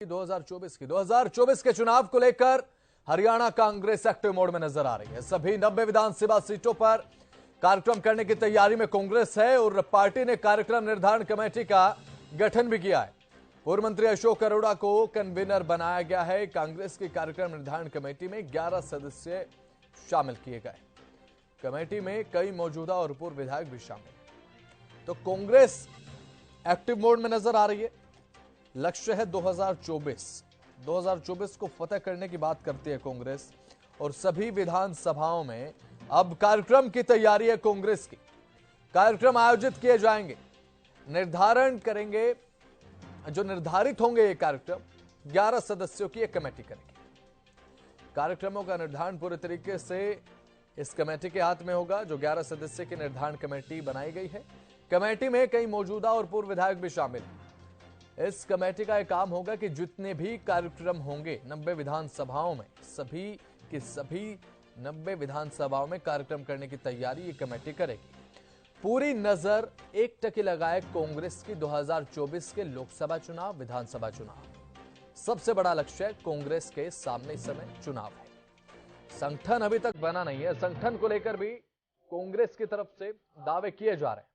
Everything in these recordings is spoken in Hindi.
2024 के चुनाव को लेकर हरियाणा कांग्रेस एक्टिव मोड में नजर आ रही है। सभी 90 विधानसभा सीटों पर कार्यक्रम करने की तैयारी में कांग्रेस है और पार्टी ने कार्यक्रम निर्धारण कमेटी का गठन भी किया है। पूर्व मंत्री अशोक अरोड़ा को कन्वीनर बनाया गया है। कांग्रेस की कार्यक्रम निर्धारण कमेटी में 11 सदस्य शामिल किए गए। कमेटी में कई मौजूदा और पूर्व विधायक भी शामिल हैं। तो कांग्रेस एक्टिव मोड में नजर आ रही है। लक्ष्य है 2024 को फतेह करने की बात करती है कांग्रेस और सभी विधानसभाओं में अब कार्यक्रम की तैयारी है कांग्रेस की। कार्यक्रम आयोजित किए जाएंगे, निर्धारण करेंगे। जो निर्धारित होंगे ये कार्यक्रम 11 सदस्यों की एक कमेटी करेगी। कार्यक्रमों का निर्धारण पूरे तरीके से इस कमेटी के हाथ में होगा, जो 11 सदस्य की निर्धारण कमेटी बनाई गई है। कमेटी में कई मौजूदा और पूर्व विधायक भी शामिल हैं। इस कमेटी का यह काम होगा कि जितने भी कार्यक्रम होंगे 90 विधानसभाओं में, सभी की सभी 90 विधानसभाओं में कार्यक्रम करने की तैयारी ये कमेटी करेगी। पूरी नजर एकटकी लगाए कांग्रेस की 2024 के लोकसभा चुनाव, विधानसभा चुनाव। सबसे बड़ा लक्ष्य कांग्रेस के सामने इस समय चुनाव है। संगठन अभी तक बना नहीं है। संगठन को लेकर भी कांग्रेस की तरफ से दावे किए जा रहे हैं।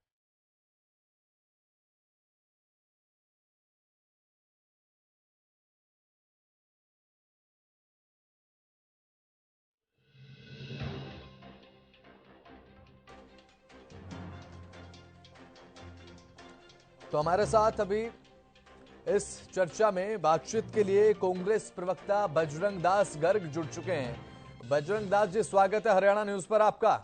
तो हमारे साथ अभी इस चर्चा में बातचीत के लिए कांग्रेस प्रवक्ता बजरंग दास गर्ग जुड़ चुके हैं। बजरंग दास जी, स्वागत है हरियाणा न्यूज पर आपका।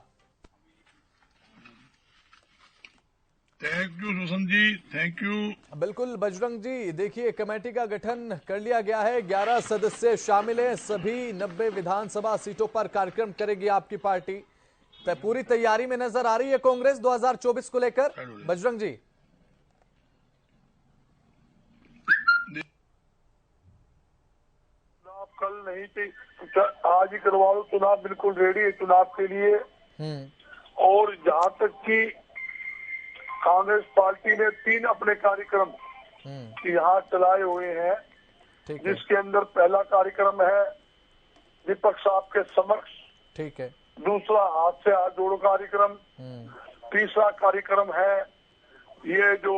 Thank you Sushant ji, thank you. बिल्कुल बजरंग जी, देखिए कमेटी का गठन कर लिया गया है। 11 सदस्य शामिल हैं। सभी 90 विधानसभा सीटों पर कार्यक्रम करेगी आपकी पार्टी। पूरी तैयारी में नजर आ रही है कांग्रेस 2024 को लेकर। बजरंग जी, कल नहीं थी, आज ही करवा लो। चुनाव बिल्कुल रेडी है चुनाव के लिए। और जहाँ तक कि कांग्रेस पार्टी ने 3 अपने कार्यक्रम यहाँ चलाए हुए हैं, जिसके अंदर पहला कार्यक्रम है विपक्ष आपके समक्ष, ठीक है। दूसरा हाथ से हाथ जोड़ो कार्यक्रम, तीसरा कार्यक्रम है ये जो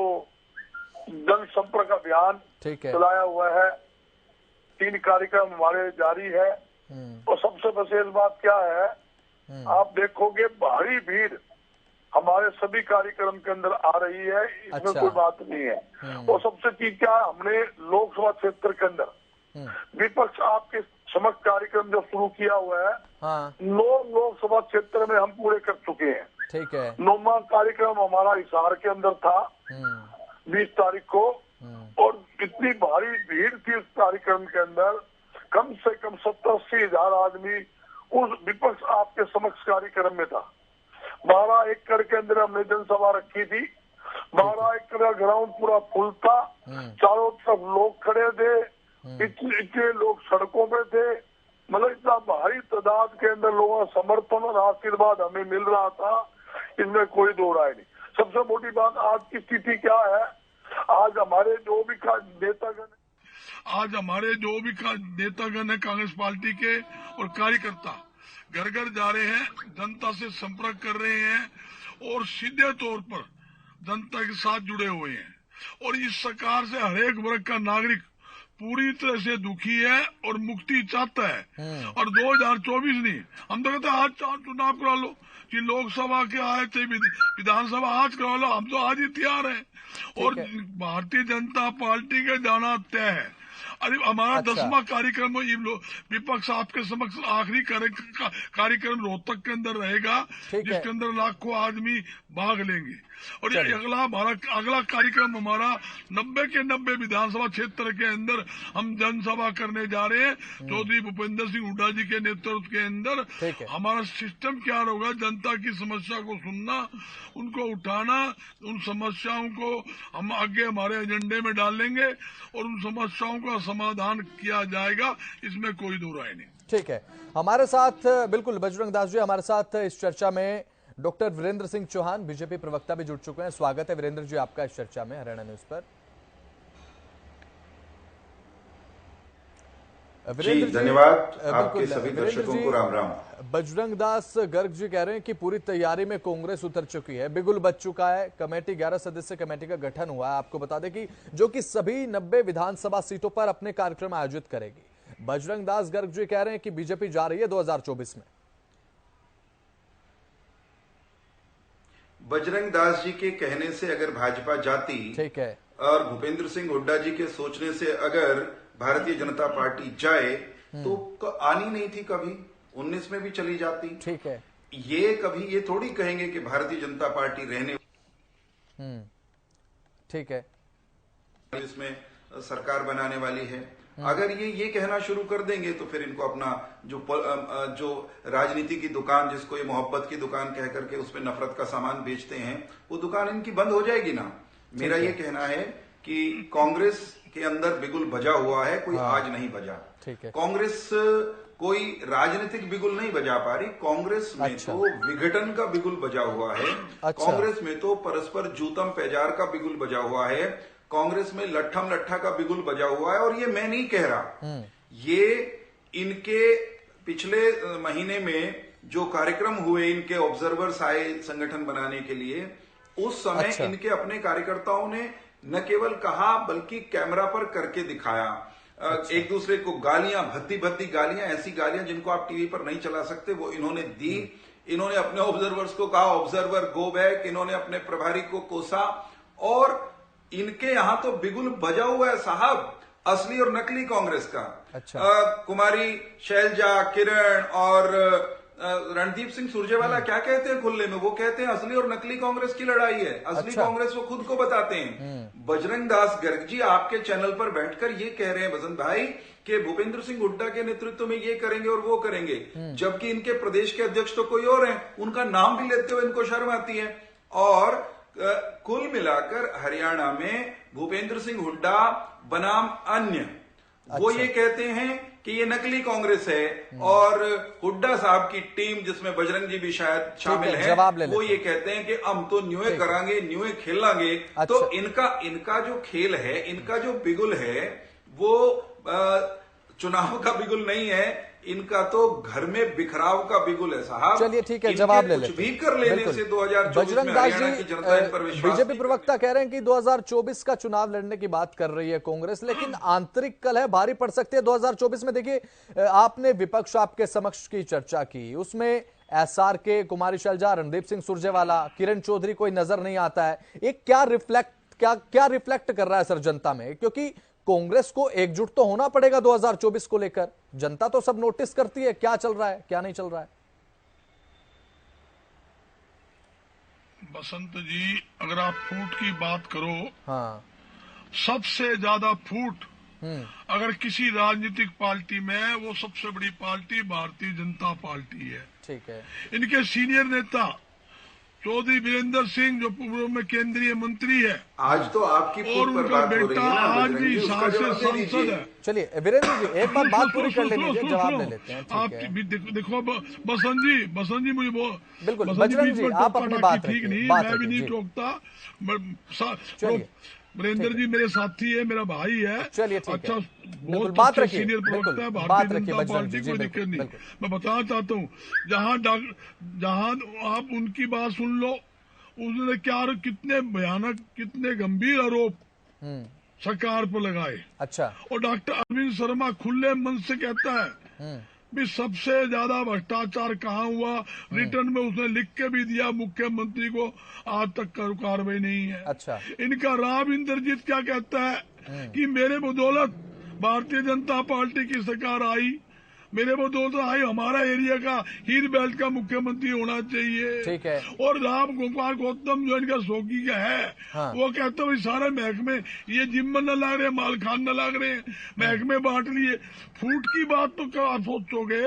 जनसंपर्क अभियान चलाया हुआ है। 3 कार्यक्रम हमारे जारी है। और सबसे विशेष बात क्या है, आप देखोगे भारी भीड़ हमारे सभी कार्यक्रम के अंदर आ रही है, इसमें कोई बात नहीं है। और सबसे चीज क्या है, हमने लोकसभा क्षेत्र के अंदर विपक्ष आपके समक्ष कार्यक्रम जो शुरू किया हुआ है, 9 लोकसभा क्षेत्र में हम पूरे कर चुके हैं। ठीक है। 9वां कार्यक्रम हमारा हिसार के अंदर था 20 तारीख को। और इतनी भारी भीड़ थी उस कार्यक्रम के अंदर, कम से कम 70-80 हजार आदमी उस विपक्ष आपके समक्ष कार्यक्रम में था। 12 एकड़ के अंदर हमने जनसभा रखी थी। 12 एकड़ का ग्राउंड पूरा फुल था। चारों तरफ लोग खड़े थे, इतने लोग सड़कों पे थे। मतलब इतना भारी तादाद के अंदर लोगों का समर्थन और आशीर्वाद हमें मिल रहा था, इसमें कोई दो राय नहीं। सबसे मोटी बात आज की स्थिति क्या है, आज हमारे जो भी नेतागण है कांग्रेस पार्टी के और कार्यकर्ता घर घर जा रहे हैं, जनता से संपर्क कर रहे हैं और सीधे तौर पर जनता के साथ जुड़े हुए हैं। और इस सरकार से हरेक वर्ग का नागरिक पूरी तरह से दुखी है और मुक्ति चाहता है। और 2024 नहीं, हम तो कहते हैं आज चुनाव करा लो कि लोकसभा के आए थे, विधानसभा आज करा लो, हम तो आज ही तैयार हैं। और भारतीय जनता पार्टी के जाना तय है। अरे हमारा 10वां कार्यक्रम विपक्ष आपके समक्ष आखिरी कार्यक्रम रोहतक के अंदर रहेगा, जिसके अंदर लाखों आदमी भाग लेंगे। और ये अगला कार्यक्रम हमारा 90 के 90 विधानसभा क्षेत्र के अंदर हम जनसभा करने जा रहे हैं। चौधरी भूपेंद्र सिंह हुड्डा जी के नेतृत्व के अंदर हमारा सिस्टम क्या होगा, जनता की समस्या को सुनना, उनको उठाना, उन समस्याओं को हम आगे हमारे एजेंडे में डालेंगे और उन समस्याओं का समाधान किया जाएगा, इसमें कोई दो राय नहीं। ठीक है। हमारे साथ बिल्कुल बजरंग दास जी, हमारे साथ इस चर्चा में डॉक्टर वीरेंद्र सिंह चौहान बीजेपी प्रवक्ता भी जुड़ चुके हैं। स्वागत है वीरेंद्र जी आपका इस चर्चा में हरियाणा न्यूज पर। वीरेंद्र जी, धन्यवाद। बिल्कुल, आपके सभी दर्शकों को राम राम। बजरंग दास गर्ग जी कह रहे हैं कि पूरी तैयारी में कांग्रेस उतर चुकी है, बिगुल बच चुका है, कमेटी 11 सदस्य कमेटी का गठन हुआ है। आपको बता दें कि जो कि सभी 90 विधानसभा सीटों पर अपने कार्यक्रम आयोजित करेगी। बजरंग दास गर्ग जी कह रहे हैं कि बीजेपी जा रही है 2024 में। बजरंग दास जी के कहने से अगर भाजपा जाती, ठीक है, और भूपेंद्र सिंह हुड्डा जी के सोचने से अगर भारतीय जनता पार्टी जाए तो आनी नहीं थी, कभी 19 में भी चली जाती। ठीक है, ये कभी ये थोड़ी कहेंगे कि भारतीय जनता पार्टी रहने, ठीक है, इसमें सरकार बनाने वाली है। अगर ये कहना शुरू कर देंगे तो फिर इनको अपना जो राजनीति की दुकान, जिसको ये मोहब्बत की दुकान कह करके उसमें नफरत का सामान बेचते हैं, वो दुकान इनकी बंद हो जाएगी ना। मेरा ये कहना है कि कांग्रेस के अंदर बिगुल बजा हुआ है, कोई आज नहीं बजा। ठीक है, कांग्रेस कोई राजनीतिक बिगुल नहीं बजा पा रही। कांग्रेस में तो विघटन का बिगुल बजा हुआ है। कांग्रेस में तो परस्पर जूतम पैजार का बिगुल बजा हुआ है। कांग्रेस में लट्ठम लट्ठा का बिगुल बजा हुआ है। और ये मैं नहीं कह रहा, ये इनके पिछले महीने में जो कार्यक्रम हुए, इनके ऑब्जर्वर्स आए संगठन बनाने के लिए, उस समय इनके अपने कार्यकर्ताओं ने न केवल कहा बल्कि कैमरा पर करके दिखाया। एक दूसरे को गालियां, भद्दी भद्दी गालियां, ऐसी गालियां जिनको आप टीवी पर नहीं चला सकते, वो इन्होंने दी। इन्होंने अपने ऑब्जर्वर्स को कहा ऑब्जर्वर गो बैक, इन्होंने अपने प्रभारी को कोसा। और इनके यहां तो बिगुल बजा हुआ है साहब, असली और नकली कांग्रेस का। कुमारी शैलजा, किरण और रणदीप सिंह सुरजेवाला क्या कहते हैं खुले में? वो कहते हैं असली और नकली कांग्रेस की लड़ाई है। असली कांग्रेस वो खुद को बताते हैं। बजरंग दास गर्ग जी आपके चैनल पर बैठकर ये कह रहे हैं बसंत भाई कि भूपेंद्र सिंह हुड्डा के नेतृत्व में ये करेंगे और वो करेंगे, जबकि इनके प्रदेश के अध्यक्ष तो कोई और हैं। उनका नाम भी लेते हुए इनको शर्म आती है। और कुल मिलाकर हरियाणा में भूपेंद्र सिंह हुड्डा बनाम अन्य, वो ये कहते हैं कि ये नकली कांग्रेस है। और हुड्डा साहब की टीम, जिसमें बजरंग जी भी शायद शामिल है, वो ये कहते हैं कि हम तो न्यूए करांगे, न्यूए खेलांगे। तो इनका जो खेल है, इनका जो बिगुल है, वो चुनाव का बिगुल नहीं है, इनका तो घर में बिखराव का बिगुल है साहब। चलिए ठीक है, जवाब ले लेते हैं। कुछ भी कर लेने से 2024 में हरियाणा की जनता इन पर विश्वास। बीजेपी प्रवक्ता कह रहे हैं कि 2024 का चुनाव लड़ने की बात कर रही है कांग्रेस, लेकिन आंतरिक कलह भारी पड़ सकती है 2024 में। देखिए, आपने विपक्ष आपके समक्ष की चर्चा की, उसमें एसआर के, कुमारी शैलजा, रणदीप सिंह सुरजेवाला, किरण चौधरी कोई नजर नहीं आता है। एक क्या रिफ्लेक्ट कर रहा है सर जनता में? क्योंकि कांग्रेस को एकजुट तो होना पड़ेगा 2024 को लेकर। जनता तो सब नोटिस करती है क्या चल रहा है, क्या नहीं चल रहा है। बसंत जी, अगर आप फूट की बात करो, सबसे ज्यादा फूट अगर किसी राजनीतिक पार्टी में, वो सबसे बड़ी पार्टी भारतीय जनता पार्टी है। ठीक है। इनके सीनियर नेता चौधरी वीरेंद्र सिंह, जो पूर्व में केंद्रीय मंत्री है, आज तो आपकी और उनका बेटा आज भी सांसद है। चलिए वीरेंद्र जी, एक बार बात पूरी कर लेंगे, जवाब ले लेते हैं। आप देखो बसंत जी मुझे बिल्कुल बजरंग जी, आप अपनी बात ठीक नहीं, मैं भी नहीं टोकता। वीरेंद्र जी मेरे साथी है, मेरा भाई है। चलिए ठीक अच्छा, बहुत बात रखिए, सीनियर प्रवक्ता है भारतीय जनता पार्टी, कोई दिक्कत नहीं। मैं बताना चाहता हूँ, जहाँ आप उनकी बात सुन लो, उसने क्या कितने भयानक, कितने गंभीर आरोप सरकार पर लगाए। अच्छा। और डॉक्टर अरविंद शर्मा खुले मन से कहता है भी सबसे ज्यादा भ्रष्टाचार कहाँ हुआ, रिटर्न में उसने लिख के भी दिया मुख्यमंत्री को, आज तक कार्रवाई नहीं है। अच्छा। इनका राव इंद्रजीत क्या कहता है कि मेरे बदौलत भारतीय जनता पार्टी की सरकार आई, मेरे बदौलत आई, हमारा एरिया का हीर बेल्ट का मुख्यमंत्री होना चाहिए। ठीक है। और राम गोपाल गौतम जो इनका सोगी का है, वो कहता है सारे महकमे, ये जिम्मन न लाग रहे, मालखान न लाग रहे, महकमे बांट लिए। फूट की बात तो क्या सोचोगे,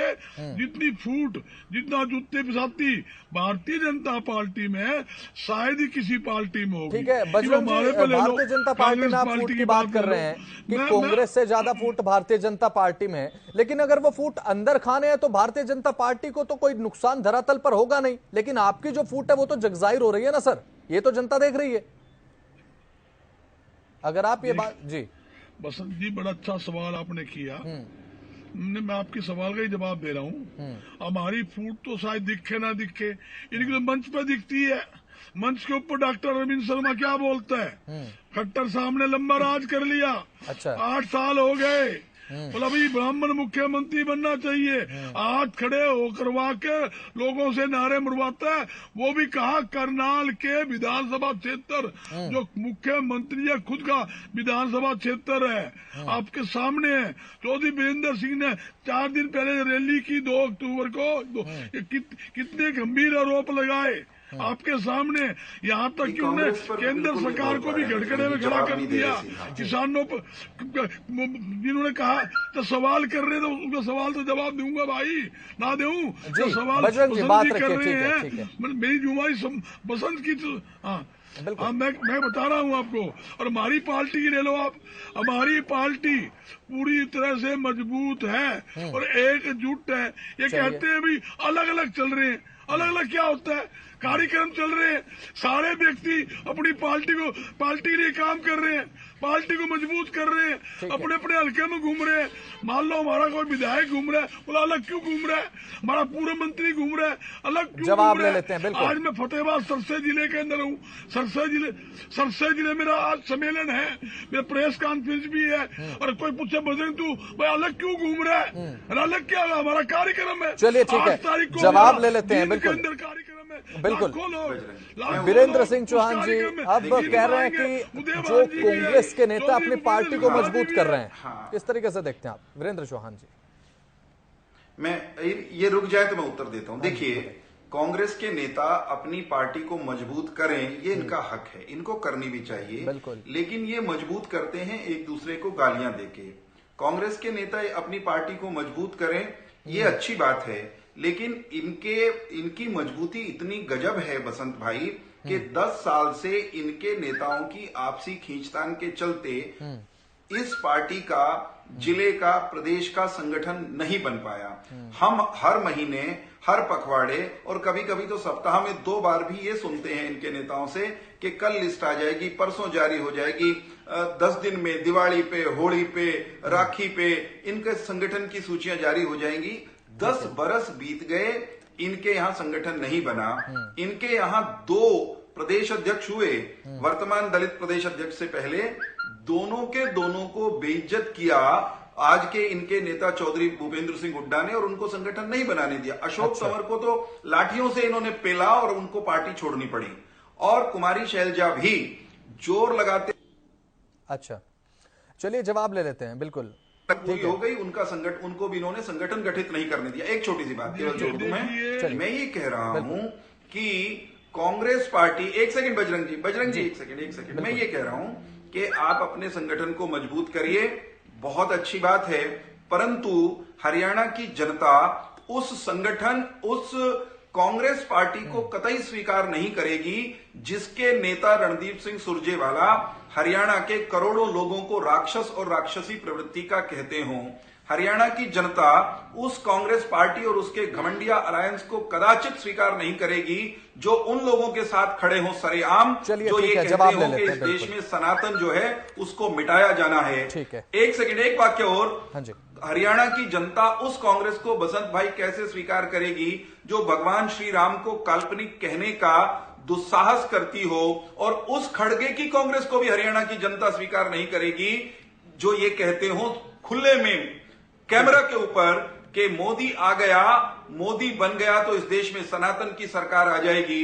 जितनी फूट, जितना जुत्ते पिसाती भारतीय जनता पार्टी में शायद ही किसी पार्टी में होगी। ठीक है बजरंग जी, भारतीय जनता पार्टी में आप फूट की बात कर रहे हैं कि कांग्रेस से ज्यादा फूट भारतीय जनता पार्टी में है, लेकिन अगर वो फूट अंदर खाने हैं तो भारतीय जनता पार्टी को तो कोई नुकसान धरातल पर होगा नहीं, लेकिन आपकी जो फूट है वो तो जगजाहिर हो रही है ना सर, ये तो जनता देख रही है। अगर आप ये बात जी बसंत जी, बड़ा अच्छा सवाल आपने किया। मैं आपके सवाल का ही जवाब दे रहा हूँ। हमारी फूट तो शायद दिखे ना दिखे, इनकी तो मंच पे दिखती है। मंच के ऊपर डॉक्टर अरविंद शर्मा क्या बोलता है, खट्टर साहब ने लंबा राज कर लिया, अच्छा 8 साल हो गए, बोला भाई ब्राह्मण मुख्यमंत्री बनना चाहिए, हाथ खड़े होकर के लोगों से नारे मरवाता है। वो भी कहा करनाल के विधानसभा क्षेत्र जो मुख्यमंत्री है खुद का विधानसभा क्षेत्र है, आपके सामने है। चौधरी वीरेंद्र सिंह ने 4 दिन पहले रैली की 2 अक्टूबर को, कितने गंभीर आरोप लगाए आपके सामने, यहाँ तक कि उन्हें केंद्र सरकार को भी घटकड़े में खड़ा कर दिया। किसानों पर जिन्होंने कहा तो सवाल कर रहे थे, उनका सवाल तो जवाब दूंगा भाई, ना दूं तो सवाल बसंत जी कर रहे हैं। मेरी जुमाई बसंत की हाँ मैं बता रहा हूँ आपको। और हमारी पार्टी की ले लो आप, हमारी पार्टी पूरी तरह से मजबूत है और एकजुट है। ये कहते हैं भी अलग अलग चल रहे हैं, अलग अलग क्या होता है, कार्यक्रम चल रहे हैं। सारे व्यक्ति अपनी पार्टी के लिए काम कर रहे हैं, पार्टी को मजबूत कर रहे हैं, अपने अपने हल्के में घूम रहे हैं। मान लो हमारा कोई विधायक घूम रहा है, बोला अलग क्यों घूम रहा है, हमारा पूर्व मंत्री घूम रहा है, अलग क्यों जवाब ले लेते हैं। बिल्कुल। आज मैं फतेहाबाद सरसे जिले के अंदर हूँ, सरसे जिले मेरा आज सम्मेलन है, मेरा प्रेस कॉन्फ्रेंस भी है। और कोई पूछे बजरंग तू भाई अलग क्यों घूम रहा है, अलग क्या, हमारा कार्यक्रम है। चलिए ठीक है, जवाब ले लेते हैं। बिल्कुल बिल्कुल। वीरेंद्र सिंह चौहान जी अब कह रहे हैं कि जो कांग्रेस के नेता अपनी पार्टी को मजबूत कर रहे हैं, किस तरीके से देखते हैं आप वीरेंद्र चौहान जी? मैं ये रुक जाए तो मैं उत्तर देता हूं। देखिए, कांग्रेस के नेता अपनी पार्टी को मजबूत करें, ये इनका हक है, इनको करनी भी चाहिए। लेकिन ये मजबूत करते हैं एक दूसरे को गालियां देके। कांग्रेस के नेता अपनी पार्टी को मजबूत करें, ये अच्छी बात है, लेकिन इनकी मजबूती इतनी गजब है बसंत भाई कि 10 साल से इनके नेताओं की आपसी खींचतान के चलते इस पार्टी का जिले का प्रदेश का संगठन नहीं बन पाया। हम हर महीने, हर पखवाड़े और कभी कभी तो सप्ताह में 2 बार भी ये सुनते हैं इनके नेताओं से कि कल लिस्ट आ जाएगी, परसों जारी हो जाएगी, 10 दिन में दिवाली पे, होली पे, राखी पे इनके संगठन की सूचियां जारी हो जाएंगी। 10 बरस बीत गए, इनके यहाँ संगठन नहीं बना। इनके यहाँ 2 प्रदेश अध्यक्ष हुए, वर्तमान दलित प्रदेश अध्यक्ष से पहले, दोनों को बेइज्जत किया आज के इनके नेता चौधरी भूपेंद्र सिंह हुड्डा ने, और उनको संगठन नहीं बनाने दिया। अशोक तंवर को तो लाठियों से इन्होंने पेला और उनको पार्टी छोड़नी पड़ी, और कुमारी शैलजा भी जोर लगाते। अच्छा, चलिए जवाब ले लेते हैं। बिल्कुल पूरी हो गई, उनको भी इन्होंने संगठन गठित नहीं करने दिया। एक छोटी सी बात केवल जोड़ दूं मैं ये कह रहा हूं कि कांग्रेस पार्टी, एक सेकंड बजरंग जी एक सेकंड, मैं ये कह रहा हूं कि आप अपने संगठन को मजबूत करिए, बहुत अच्छी बात है, परंतु हरियाणा की जनता उस संगठन, उस कांग्रेस पार्टी को कतई स्वीकार नहीं करेगी जिसके नेता रणदीप सिंह सुरजेवाला हरियाणा के करोड़ों लोगों को राक्षस और राक्षसी प्रवृत्ति का कहते हों। हरियाणा की जनता उस कांग्रेस पार्टी और उसके घमंडिया अलायंस को कदाचित स्वीकार नहीं करेगी जो उन लोगों के साथ खड़े हों सरेआम, जो ये कहते हों कि इस देश में सनातन जो है उसको मिटाया जाना है। एक सेकंड, एक वाक्य और। हरियाणा की जनता उस कांग्रेस को बसंत भाई कैसे स्वीकार करेगी जो भगवान श्री राम को काल्पनिक कहने का दुस्साहस करती हो, और उस खड़गे की कांग्रेस को भी हरियाणा की जनता स्वीकार नहीं करेगी जो ये कहते हो खुले में कैमरा के ऊपर कि मोदी आ गया, मोदी बन गया तो इस देश में सनातन की सरकार आ जाएगी।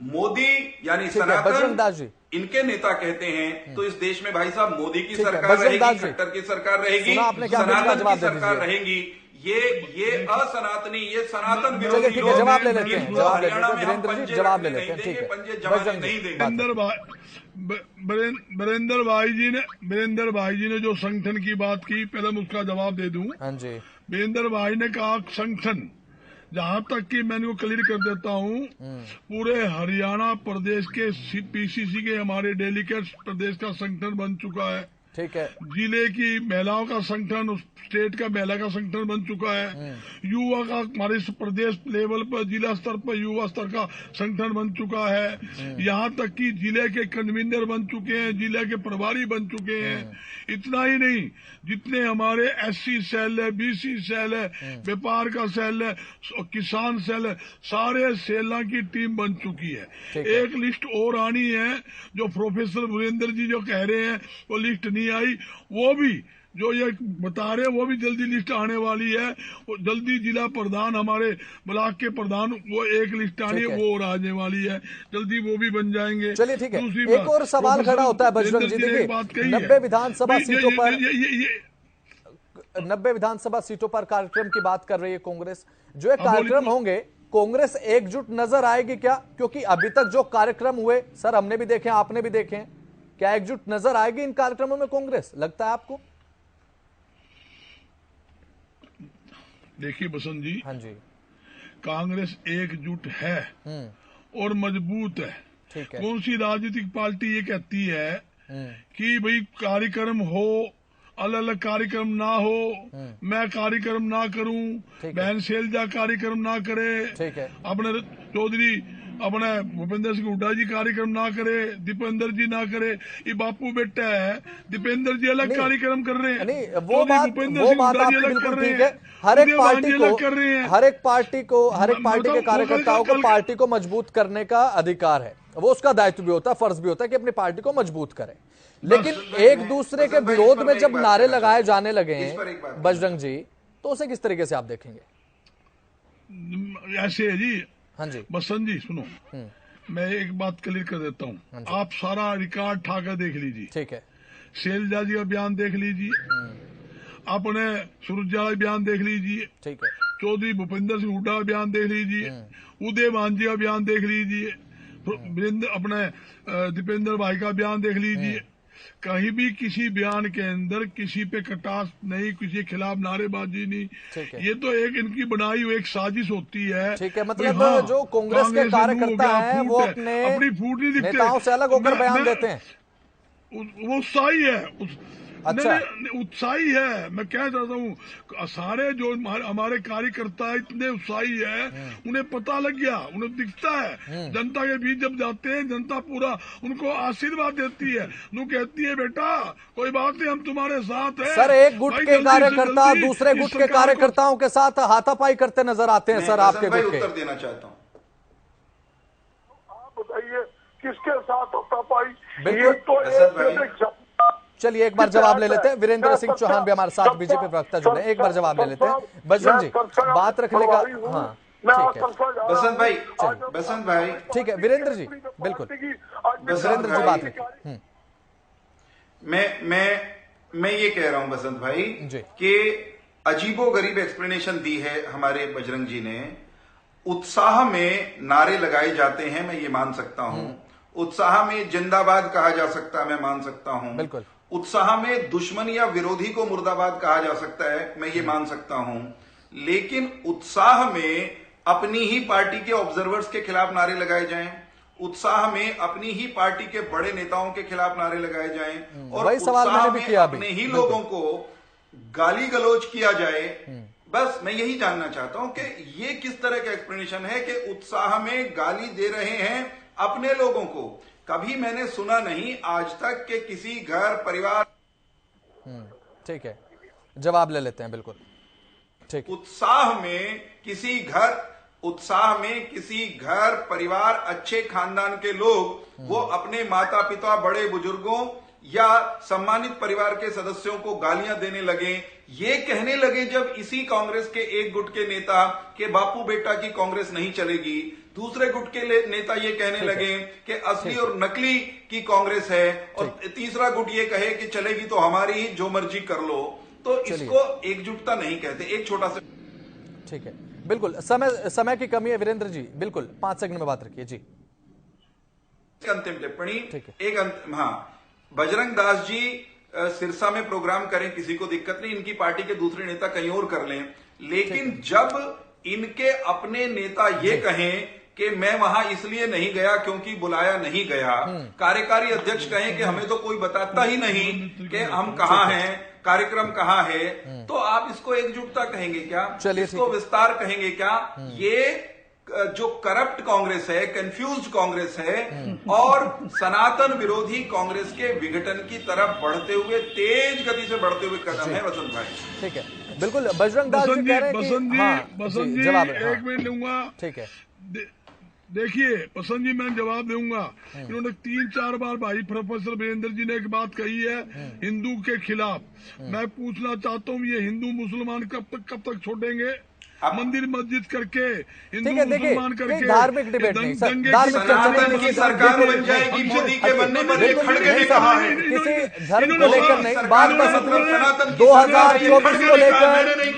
मोदी यानी सनातन इनके नेता कहते हैं, तो इस देश में भाई साहब मोदी की सरकार रहेगी, खट्टर की सरकार रहेगी, सनातन की सरकार रहेगी। ये असनातनी, ये सनातन विरोधी लोग जवाब ले लेते हैं, जवाब ले लेते हैं। ठीक है, वीरेंद्र भाई जी ने जो संगठन की बात की, पहले मैं उसका जवाब दे दूं। हाँ जी, वीरेंद्र भाई ने कहा संगठन, जहां तक कि मैंने वो क्लियर कर देता हूं, पूरे हरियाणा प्रदेश के पीसीसी के हमारे डेलीगेट्स प्रदेश का संगठन बन चुका है। ठीक है। जिले की महिलाओं का संगठन, स्टेट का महिला का संगठन बन चुका है। युवा का हमारे प्रदेश लेवल पर, जिला स्तर पर युवा स्तर का संगठन बन चुका है। यहाँ तक कि जिले के कन्वीनर बन चुके हैं, जिले के प्रभारी बन चुके हैं। इतना ही नहीं, जितने हमारे SC सेल है, BC सेल है, व्यापार का सेल है, किसान सेल है, सारे सेलों की टीम बन चुकी है। एक लिस्ट और आनी है, जो प्रोफेसर वीरेंद्र जी जो कह रहे हैं वो लिस्ट नहीं आई, वो भी जो ये बता रहे हैं वो भी जल्दी लिस्ट आने वाली है। वो जल्दी जिला प्रधान, हमारे ब्लॉक के प्रधान, वो एक लिस्ट आनी है, वो और आने वाली है, जल्दी वो भी बन जाएंगे। चलिए ठीक है। एक और सवाल खड़ा होता है बजरंग जी, देखिए 90 विधानसभा सीटों पर 90 विधानसभा सीटों पर कार्यक्रम की बात कर रही है कांग्रेस। जो ये कार्यक्रम होंगे, कांग्रेस एकजुट नजर आएगी क्या? क्योंकि अभी तक जो कार्यक्रम हुए सर, हमने भी देखे, आपने भी देखे, क्या एकजुट नजर आएगी इन कार्यक्रमों में कांग्रेस, लगता है आपको? देखिए बसंत जी, हाँ जी, कांग्रेस एकजुट है और मजबूत है। ठीक है। कौन सी राजनीतिक पार्टी ये कहती है कि भाई कार्यक्रम हो, अलग अलग कार्यक्रम ना हो, मैं कार्यक्रम ना करूं, बहन शैलजा कार्यक्रम ना करे, ठीक है, अपने चौधरी अपने भूपेंद्र सिंह हुड्डा जी कार्यक्रम ना करे, दीपेंद्र जी ना करे, ये बापू बेटा है, दीपेंद्र जी अलग कार्यक्रम कर रहे हैं। नहीं, वो बात आपकी बिल्कुल ठीक है। हर एक पार्टी के कार्यकर्ताओं को पार्टी को मजबूत करने का अधिकार है, वो उसका दायित्व भी होता है, फर्ज भी होता है कि अपनी पार्टी को मजबूत करे। लेकिन एक दूसरे के विरोध में जब नारे लगाए जाने लगे हैं बजरंग जी, तो उसे किस तरीके से आप देखेंगे? ऐसे है जी, हाँ जी बसंत जी सुनो, मैं एक बात क्लियर कर देता हूँ, आप सारा रिकॉर्ड ठाकर देख लीजिए। ठीक है। शैलजा जी का बयान देख लीजिए, अपने सुरजा का बयान देख लीजिए, ठीक है, चौधरी भूपेंद्र सिंह हुड्डा का बयान देख लीजिए, उदय मांझी का बयान देख लीजिए, अपने दीपेंद्र भाई का बयान देख लीजिए। कहीं भी किसी बयान के अंदर किसी पे कटास नहीं, किसी के खिलाफ नारेबाजी नहीं। ये तो एक इनकी बनाई हुई एक साजिश होती है। ठीक है, मतलब जो कांग्रेस के कार्यकर्ता हैं वो अपनी फूट नहीं दिखते, नेताओं से अलग होकर बयान देते हैं। वो उत्साही है, अच्छा, उत्साही है। मैं क्या चाहता हूँ, सारे जो हमारे कार्यकर्ता इतने उत्साही है, उन्हें पता लग गया, उन्हें दिखता है। जनता के बीच जब जाते हैं, जनता पूरा उनको आशीर्वाद देती है, वो कहती है बेटा कोई बात नहीं, हम तुम्हारे साथ हैं। सर, एक गुट के कार्यकर्ता दूसरे गुट के कार्यकर्ताओं के साथ हाथापाई करते नजर आते हैं। सर, आपके गुट के उत्तर देना चाहता हूँ, आप बताइए किसके साथ हाथापाई? बिल्कुल, चलिए एक बार जवाब ले लेते हैं। वीरेंद्र सिंह चौहान भी हमारे साथ बीजेपी प्रवक्ता जुड़े, एक बार जवाब ले लेते हैं। बजरंग जी, बात रखने का, हाँ ठीक है बसंत भाई ठीक है। वीरेंद्र जी बिल्कुल, वीरेंद्र जी बात रखिए। मैं ये कह रहा हूं बसंत भाई कि अजीबोगरीब एक्सप्लेनेशन दी है हमारे बजरंग जी ने। उत्साह में नारे लगाए जाते हैं, मैं ये मान सकता हूं। उत्साह में जिंदाबाद कहा जा सकता है, मैं मान सकता हूं। बिल्कुल। उत्साह में दुश्मन या विरोधी को मुर्दाबाद कहा जा सकता है, मैं ये मान सकता हूं। लेकिन उत्साह में अपनी ही पार्टी के ऑब्जर्वर्स के खिलाफ नारे लगाए जाएं, उत्साह में अपनी ही पार्टी के बड़े नेताओं के खिलाफ नारे लगाए जाएं, और उत्साह में अपने ही लोगों को गाली गलौज किया जाए। बस मैं यही जानना चाहता हूं कि ये किस तरह का एक्सप्लेनेशन है कि उत्साह में गाली दे रहे हैं अपने लोगों को। कभी मैंने सुना नहीं आज तक कि किसी घर परिवार। ठीक है, जवाब ले लेते हैं। बिल्कुल ठीक। उत्साह में किसी घर परिवार अच्छे खानदान के लोग वो अपने माता पिता बड़े बुजुर्गों या सम्मानित परिवार के सदस्यों को गालियां देने लगे, ये कहने लगे जब इसी कांग्रेस के एक गुट के नेता के बापू बेटा की कांग्रेस नहीं चलेगी, दूसरे गुट के नेता ये कहने लगे कि असली और नकली की कांग्रेस है, और तीसरा गुट ये कहे कि चलेगी तो हमारी ही, जो मर्जी कर लो, तो इसको एकजुटता नहीं कहते। एक छोटा सा, ठीक है, बिल्कुल समय की कमी है वीरेंद्र जी, बिल्कुल 5 सेकंड में बात रखिए जी। अंतिम टिप्पणी, हाँ, बजरंग दास जी सिरसा में प्रोग्राम करें, किसी को दिक्कत नहीं, इनकी पार्टी के दूसरे नेता कहीं और कर लें, लेकिन जब इनके अपने नेता ये कहें कि मैं वहां इसलिए नहीं गया क्योंकि बुलाया नहीं गया, कार्यकारी अध्यक्ष कहें कि हमें तो कोई बताता ही नहीं कि हम कहाँ हैं, कार्यक्रम कहाँ है, तो आप इसको एकजुटता कहेंगे क्या? इसको विस्तार कहेंगे क्या? ये जो करप्ट कांग्रेस है, कंफ्यूज्ड कांग्रेस है और सनातन विरोधी कांग्रेस के विघटन की तरफ बढ़ते हुए, तेज गति से बढ़ते हुए कदम है वसंत भाई। ठीक है, बिल्कुल। बजरंग दास जी कह रहे हैं कि बसंत जी जवाब एक मिनट लूंगा। ठीक है, देखिए बसंत जी, मैं जवाब दूंगा। इन्होंने 3-4 बार भाई प्रोफेसर वीरेंद्र जी ने एक बात कही है हिंदू के खिलाफ। मैं पूछना चाहता हूँ, ये हिंदू मुसलमान कब तक छोड़ेंगे? मंदिर मस्जिद करके, हिंदू मुसलमान करके धार्मिक डिबेट नहीं, धार्मिक सनातन की सरकार बन जाएगी मोदी के बनने पर, ये खड़गे ने कहा है। किसी धर्म को लेकर नहीं, बात बस 2024 को लेकर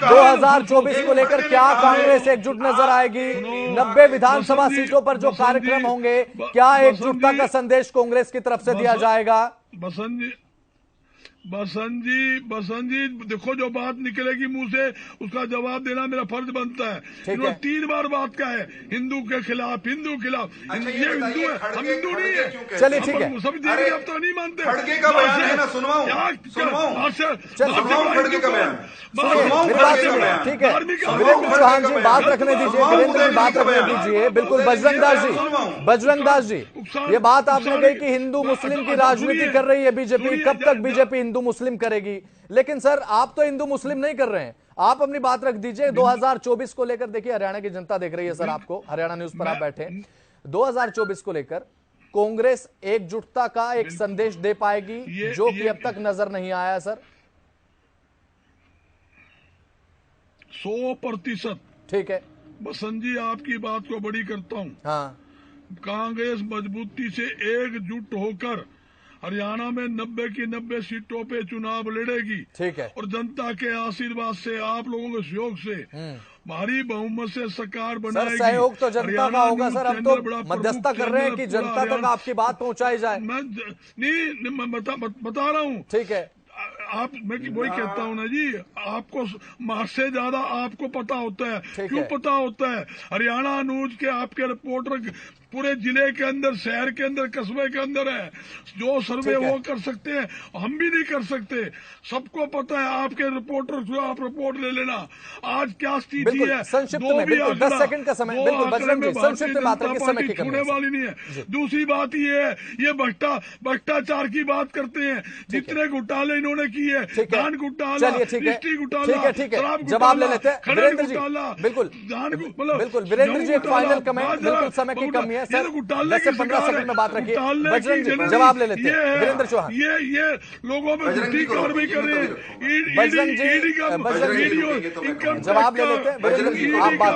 2024 को लेकर क्या कांग्रेस एकजुट नजर आएगी? 90 विधानसभा सीटों पर जो कार्यक्रम होंगे, क्या एकजुटता का संदेश कांग्रेस की तरफ से दिया जाएगा? बसंत जी देखो, जो बात निकलेगी मुंह से उसका जवाब देना मेरा फर्ज बनता है। इन्होंने 3 बार बात का है हिंदू के खिलाफ, हिंदू खिलाफ। ये हिंदू है, हम हिंदू नहीं है। चलिए ठीक है, सभी देवी आप तो नहीं मानते। खड़गे का बयान है ना, सुनवाऊं खड़गे का बयान। ठीक है, वीरेंद्र चौहान जी बात रखने दीजिए, वीरेंद्र जी बात रखने दीजिए। बिल्कुल बजरंग दास जी, ये बात आपने कही कि हिंदू मुस्लिम की राजनीति कर रही है बीजेपी, कब तक बीजेपी हिंदू मुस्लिम करेगी? लेकिन सर आप तो हिंदू मुस्लिम नहीं कर रहे हैं, आप अपनी बात रख दीजिए। 2024 को लेकर देखिए, हरियाणा की जनता देख रही है सर आपको, हरियाणा न्यूज पर आप बैठे। 2024 को लेकर कांग्रेस एकजुटता का एक संदेश दे पाएगी जो कि अब तक नजर नहीं आया सर? 100%। ठीक है बसंत जी, आपकी बात को बड़ी करता हूँ। हाँ, कांग्रेस मजबूती से एकजुट होकर हरियाणा में 90 की 90 सीटों पे चुनाव लड़ेगी। ठीक है, और जनता के आशीर्वाद से, आप लोगों के सहयोग से भारी बहुमत से सरकार बनाएगी। सहयोग तो जनता का होगा सर, अब तो मध्यस्थता कर रहे हैं कि जनता तक आपकी बात पहुंचाई जाए। मैं बता रहा हूँ। ठीक है, मैं वही कहता हूँ ना जी, आपको मुझसे ज्यादा आपको पता होता है। क्यों पता होता है? हरियाणा न्यूज के आपके रिपोर्टर पूरे जिले के अंदर, शहर के अंदर, कस्बे के अंदर है। जो सर्वे वो कर सकते हैं, हम भी नहीं कर सकते। सबको पता है, आपके रिपोर्टर से आप रिपोर्ट ले लेना आज क्या स्थिति है। संक्षिप्त में, बिल्कुल 10 सेकंड का समय, बिल्कुल बजरंग जी संक्षिप्त में बात रखिए, समय की कमी वाली नहीं है। दूसरी बात ये है, ये भ्रष्टाचार की बात करते हैं। जितने घोटाले इन्होंने किए, धान घोटाला, मिट्टी घोटाला, जवाब ले लेते हैं वीरेंद्र जी। बिल्कुल वीरेंद्र जी, एक फाइनल कमेंट, बिल्कुल समय की कमी है सर, 10 से 15 सेकंड में बात रखिए। बजरंग जी जवाब ले लेते हैं, वीरेंद्र चौहान। ये लोगों पे झूठी कार्रवाई कर रहे हैं। बजरंग जी जवाब ले लेते हैं, वीरेंद्र जी आप बात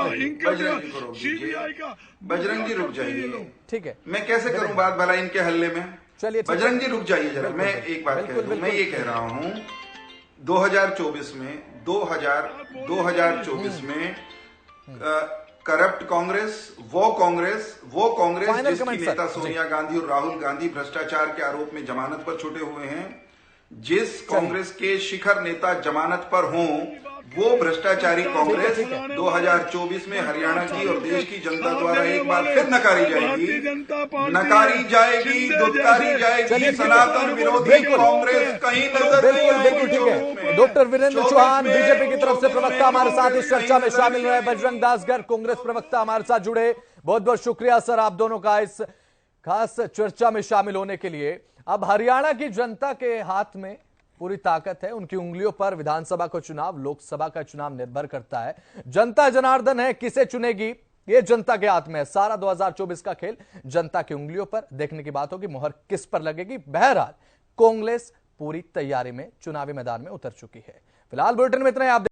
सीबीआई का। बजरंग जी रुक जाइए। ठीक है, मैं कैसे करूं बात भला इनके हल्ले में? चलिए बजरंग जी रुक जाइए जरा, मैं एक बात कह दूं। मैं ये कह रहा हूं 2024 में करप्ट कांग्रेस, वो कांग्रेस जिसकी नेता सोनिया गांधी और राहुल गांधी भ्रष्टाचार के आरोप में जमानत पर छूटे हुए हैं, जिस कांग्रेस के शिखर नेता जमानत पर हों, वो भ्रष्टाचारी कांग्रेस 2024 में हरियाणा की और देश की जनता द्वारा एक बार फिर नकारी जाएगी, दुत्कारी जाएगी। सनातन विरोधी कांग्रेस कहीं नजर नहीं आएगी। डॉक्टर वीरेंद्र चौहान बीजेपी की तरफ से प्रवक्ता हमारे साथ इस चर्चा में शामिल हुए। बजरंग दास गर्ग कांग्रेस प्रवक्ता हमारे साथ जुड़े। बहुत बहुत शुक्रिया सर आप दोनों का इस खास चर्चा में शामिल होने के लिए। अब हरियाणा की जनता के हाथ में पूरी ताकत है, उनकी उंगलियों पर विधानसभा का चुनाव, लोकसभा का चुनाव निर्भर करता है। जनता जनार्दन है, किसे चुनेगी ये जनता के हाथ में है। सारा 2024 का खेल जनता की उंगलियों पर, देखने की बात होगी मोहर किस पर लगेगी। बहरहाल कांग्रेस पूरी तैयारी में चुनावी मैदान में उतर चुकी है। फिलहाल बुलेटिन में इतना ही। आप